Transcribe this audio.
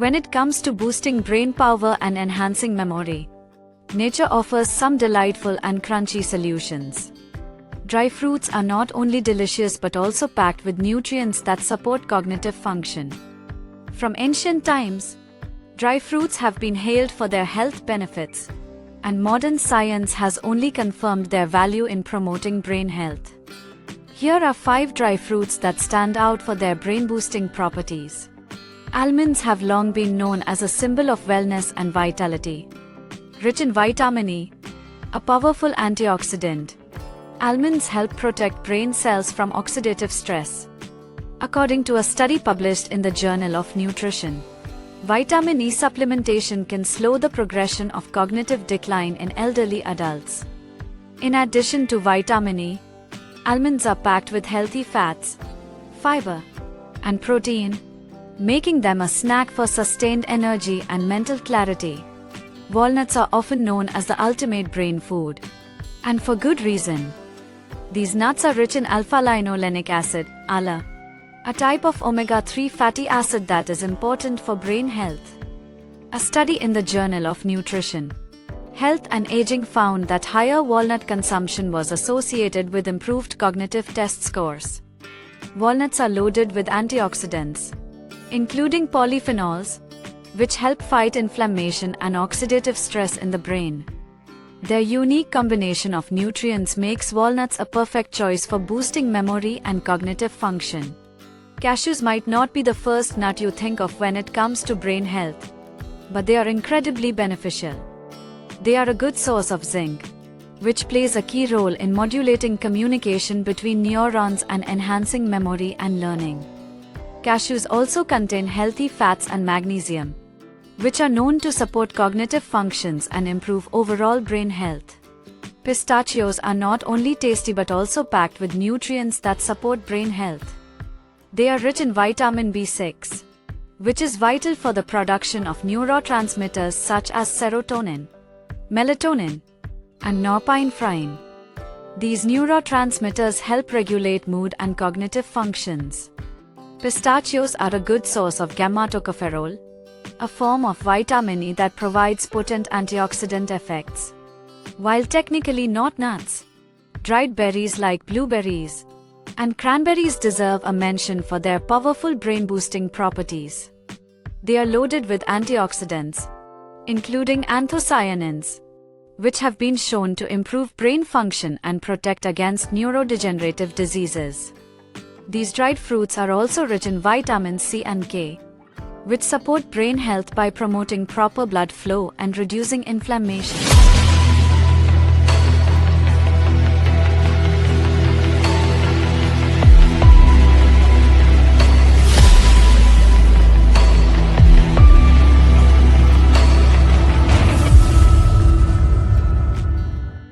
When it comes to boosting brain power and enhancing memory, nature offers some delightful and crunchy solutions. Dry fruits are not only delicious but also packed with nutrients that support cognitive function. From ancient times, dry fruits have been hailed for their health benefits, and modern science has only confirmed their value in promoting brain health. Here are 5 dry fruits that stand out for their brain-boosting properties. Almonds have long been known as a symbol of wellness and vitality. Rich in vitamin E, a powerful antioxidant, almonds help protect brain cells from oxidative stress. According to a study published in the Journal of Nutrition, vitamin E supplementation can slow the progression of cognitive decline in elderly adults. In addition to vitamin E, almonds are packed with healthy fats, fiber, and protein, making them a snack for sustained energy and mental clarity. Walnuts are often known as the ultimate brain food, and for good reason. These nuts are rich in alpha-linolenic acid, ALA, a type of omega-3 fatty acid that is important for brain health. A study in the Journal of Nutrition, Health and Aging found that higher walnut consumption was associated with improved cognitive test scores. Walnuts are loaded with antioxidants, including polyphenols, which help fight inflammation and oxidative stress in the brain. Their unique combination of nutrients makes walnuts a perfect choice for boosting memory and cognitive function. Cashews might not be the first nut you think of when it comes to brain health, but they are incredibly beneficial. They are a good source of zinc, which plays a key role in modulating communication between neurons and enhancing memory and learning. Cashews also contain healthy fats and magnesium, which are known to support cognitive functions and improve overall brain health. Pistachios are not only tasty but also packed with nutrients that support brain health. They are rich in vitamin B6, which is vital for the production of neurotransmitters such as serotonin, melatonin, and norepinephrine. These neurotransmitters help regulate mood and cognitive functions. Pistachios are a good source of gamma-tocopherol, a form of vitamin E that provides potent antioxidant effects. While technically not nuts, dried berries like blueberries and cranberries deserve a mention for their powerful brain-boosting properties. They are loaded with antioxidants, including anthocyanins, which have been shown to improve brain function and protect against neurodegenerative diseases. These dried fruits are also rich in vitamins C and K, which support brain health by promoting proper blood flow and reducing inflammation.